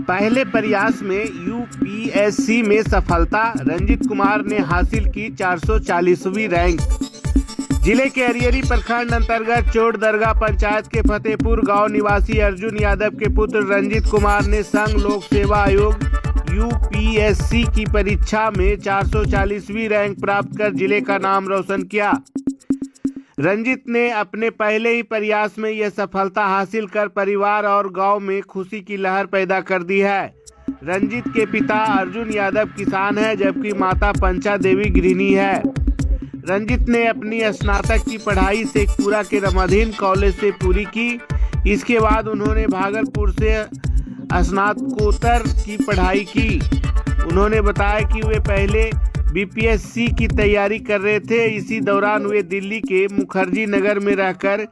पहले प्रयास में यूपीएससी में सफलता, रंजीत कुमार ने हासिल की 440वीं रैंक। जिले के अरियरी प्रखंड अंतर्गत चोट दरगाह पंचायत के फतेहपुर गांव निवासी अर्जुन यादव के पुत्र रंजीत कुमार ने संघ लोक सेवा आयोग यूपीएससी की परीक्षा में 440वीं रैंक प्राप्त कर जिले का नाम रोशन किया। रंजीत ने अपने पहले ही प्रयास में यह सफलता हासिल कर परिवार और गांव में खुशी की लहर पैदा कर दी है। रंजीत के पिता अर्जुन यादव किसान हैं, जबकि माता पंचा देवी गृहिणी है। रंजीत ने अपनी स्नातक की पढ़ाई शेखपुरा के रमाधीन कॉलेज से पूरी की। इसके बाद उन्होंने भागलपुर से स्नातकोत्तर की पढ़ाई की। उन्होंने बताया कि वे पहले बीपीएससी की तैयारी कर रहे थे। इसी दौरान वे दिल्ली के मुखर्जी नगर में रहकर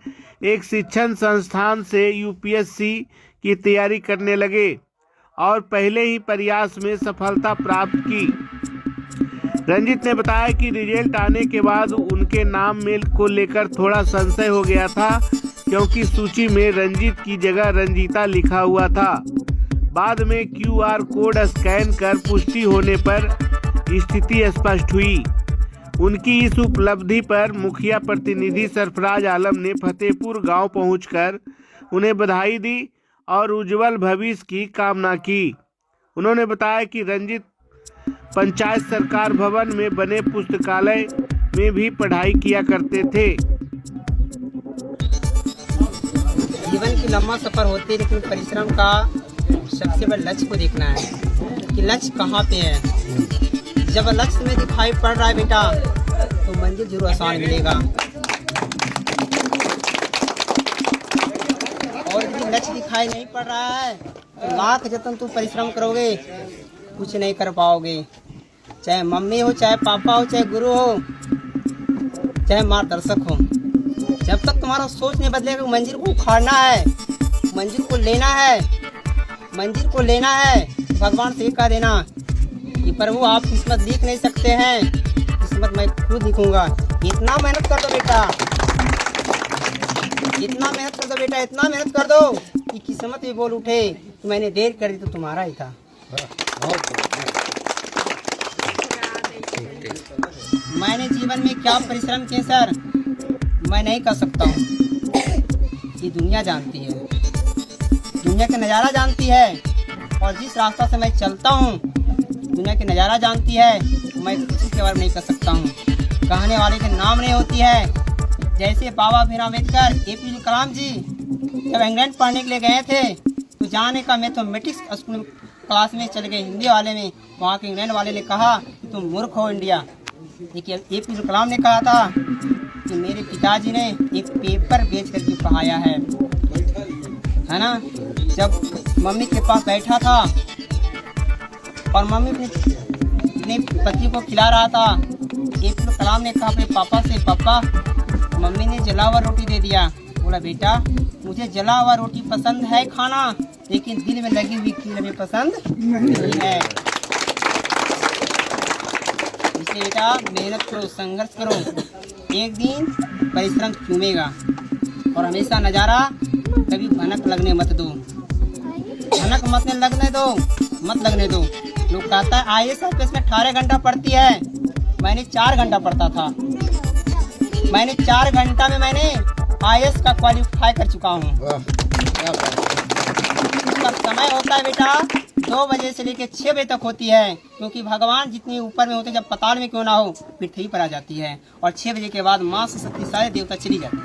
एक शिक्षण संस्थान से यूपीएससी की तैयारी करने लगे और पहले ही प्रयास में सफलता प्राप्त की। रंजीत ने बताया कि रिजल्ट आने के बाद उनके नाम में को लेकर थोड़ा संशय हो गया था, क्योंकि सूची में रंजीत की जगह रंजीता लिखा हुआ था। बाद में क्यूआर कोड स्कैन कर पुष्टि होने पर स्थिति स्पष्ट हुई। उनकी इस उपलब्धि पर मुखिया प्रतिनिधि सरफराज आलम ने फतेहपुर गांव पहुंचकर उन्हें बधाई दी और उज्जवल भविष्य की कामना की। उन्होंने बताया कि रंजीत पंचायत सरकार भवन में बने पुस्तकालय में भी पढ़ाई किया करते थे। जीवन की लंबा सफर होती है, लेकिन परिश्रम का सबसे बड़ा लक्ष्य को देखना है कि लक्ष्य कहाँ पे है। जब लक्ष्य में दिखाई पड़ रहा है बेटा, तो मंजिल जरूर आसान मिलेगा। और यदि लक्ष्य दिखाई नहीं पड़ रहा है तो लाख जतन तू परिश्रम करोगे, कुछ नहीं कर पाओगे। चाहे मम्मी हो, चाहे पापा हो, चाहे गुरु हो, चाहे मार्गदर्शक हो, जब तक तुम्हारा सोच नहीं बदलेगा मंजिल को उखाड़ना है, मंजिल को लेना है, मंजिल को लेना है, भगवान से कह देना कि प्रभु आप किस्मत लिख नहीं सकते हैं, किस्मत मैं खुद लिखूंगा। इतना मेहनत कर दो बेटा, इतना मेहनत कर दो बेटा, इतना मेहनत कर दो कि किस्मत भी बोल उठे कि मैंने देर कर दी तो तुम्हारा ही था। मैंने जीवन में क्या परिश्रम किए सर, मैं नहीं कर सकता हूँ। ये दुनिया जानती है, दुनिया का नज़ारा जानती है, और जिस रास्ता से मैं चलता हूँ दुनिया की नज़ारा जानती है। मैं किसी के बारे में नहीं कर सकता हूँ। कहने वाले के नाम नहीं होती है। जैसे बाबा भीमराव अम्बेडकर, APJ कलाम जी जब इंग्लैंड पढ़ने के लिए गए थे तो जाने का मैथमेटिक्स स्कूल क्लास में चले गए, हिंदी वाले में। वहाँ के इंग्लैंड वाले ने कहा कि तुम मूर्ख हो इंडिया। लेकिन APJ कलाम ने कहा था कि मेरे पिताजी ने एक पेपर बेच करके पढ़ाया है ना। जब मम्मी के पास बैठा था और मम्मी अपने पति को खिला रहा था, APJ कलाम ने कहा अपने पापा से, पापा मम्मी ने जला हुआ रोटी दे दिया। बोला बेटा मुझे जला हुआ रोटी पसंद है खाना, लेकिन दिल में लगी हुई कील में पसंद नहीं है। इसलिए बेटा मेहनत करो, संघर्ष करो, एक दिन परिश्रम चूमेगा। और हमेशा नज़ारा कभी भनक लगने मत दो, भनक मत लगने दो, मत लगने दो। लोग कहता है IAS IPS में 18 घंटा पढ़ती है, मैंने 4 घंटा पढ़ता था। मैंने 4 घंटा में मैंने IAS का क्वालिफाई कर चुका हूँ। उसका समय होता है बेटा 2 बजे से लेकर 6 बजे तक होती है, क्योंकि भगवान जितने ऊपर में होते हैं, जब पताल में क्यों ना हो, पृथ्वी पर आ जाती है। और 6 बजे के बाद माँ से शक्ति सारे देवता चली जाती है।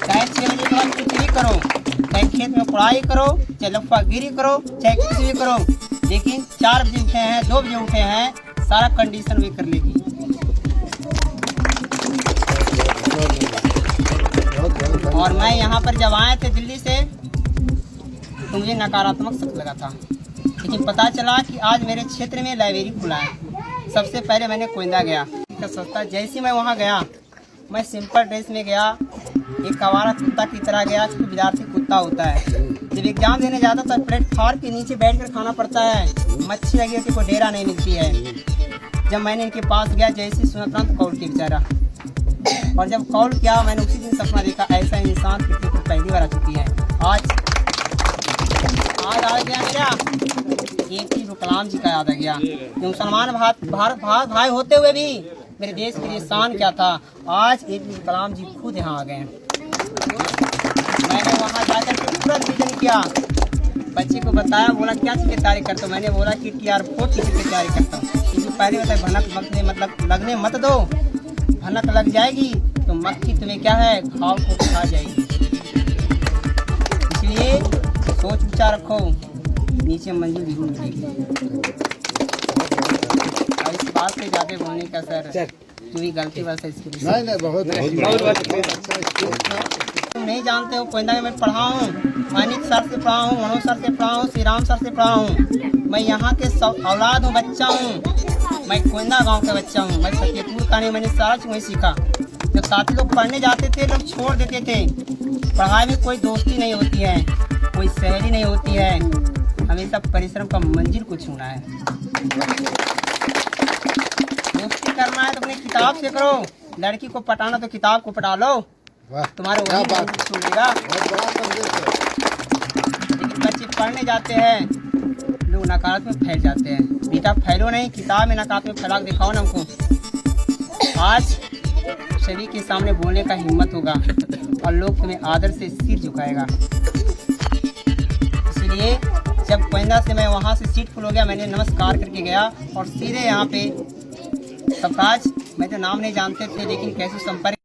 चाहे 6 बजे के बाद कुछ भी करो, चाहे खेत में पढ़ाई करो, चाहे लफागिरी करो, चाहे कुछ भी करो, लेकिन 4 बजे उठे हैं, 2 बजे उठे हैं, सारा कंडीशन वे कर लेगी। और मैं यहाँ पर जब आए थे दिल्ली से तो मुझे नकारात्मक शक लगा था, लेकिन पता चला कि आज मेरे क्षेत्र में लाइब्रेरी खुला है। सबसे पहले मैंने कोयंदा गया सस्ता। जैसे मैं वहाँ गया, मैं सिंपल ड्रेस में गया, एक आवारा कुत्ता की तरह गया, क्योंकि विद्यार्थी कुत्ता होता है। जब एग्जाम देने जाता तो प्लेटफार्म के नीचे बैठकर खाना पड़ता है, मच्छी लगी होती, कोई डेरा नहीं मिलती है। जब मैंने इनके पास गया, जैसे सुना तुरंत कॉल किया बेचारा, और जब कॉल किया मैंने उसी दिन सपना देखा, ऐसा इंसान पृथ्वी पर पहली बार आ चुकी है। आज आ गया मेरा APJ कलाम जी का याद आ गया। जो मुसलमान भाई होते हुए भी मेरे देश के लिए शान क्या था, आज APJ कलाम जी खुद यहाँ आ गए। मैंने वहाँ जाकर के पूरा रिवीजन किया, बच्चे को बताया, बोला क्या चीज़ की तैयारी करता हूँ। मैंने बोला कि TR4 चीज़ की तैयारी करता हूँ। क्योंकि पहले मतलब भनक मतलब लगने मत दो, भनक लग जाएगी तो मक्खी तुम्हें क्या है घाव को खा जाएगी। इसलिए सोच विचार रखो, नीचे मंजिल जरूर मिलेगी। और इस बात से ज़्यादा बोलने का सर तुम्हें गलती बस है इसके लिए। नहीं बहुत तुम नहीं जानते हो, कोयना में मैं पढ़ा हूँ, मानिक सर से पढ़ा हूँ, मनोज सर से पढ़ा हूँ, श्री राम सर से पढ़ा हूँ। मैं यहाँ के सब औलाद हूँ, बच्चा हूँ। मैं कोयना गांव का बच्चा हूँ। मैं फतेहपुर का नहीं, मैंने सारा चीज़ वहीं सीखा। जब साथी लोग पढ़ने जाते थे, लोग छोड़ देते थे। पढ़ाई में कोई दोस्ती नहीं होती है, कोई सहेली नहीं होती है, हमेशा परिश्रम का मंजिल को छूना है। दोस्ती करना है तो अपनी किताब से करो, लड़की को पटाना तो किताब को पटा लो, तुम्हारे वही मंजिल छूनेगा। लेकिन बच्चे पढ़ने जाते हैं, लोग नकारात्मक फैल जाते हैं। बेटा फैलो नहीं, किताब में नकारात्मक फैला दिखाओ ना हमको। आज सभी के सामने बोलने का हिम्मत होगा और लोग तुम्हें आदर से सिर झुकाएगा। इसलिए जब कोयना से मैं वहाँ से सीट फुल हो गया, मैंने नमस्कार करके गया और सीधे यहाँ पे सबताज, मैं तो नाम नहीं जानते थे लेकिन कैसे संपर्क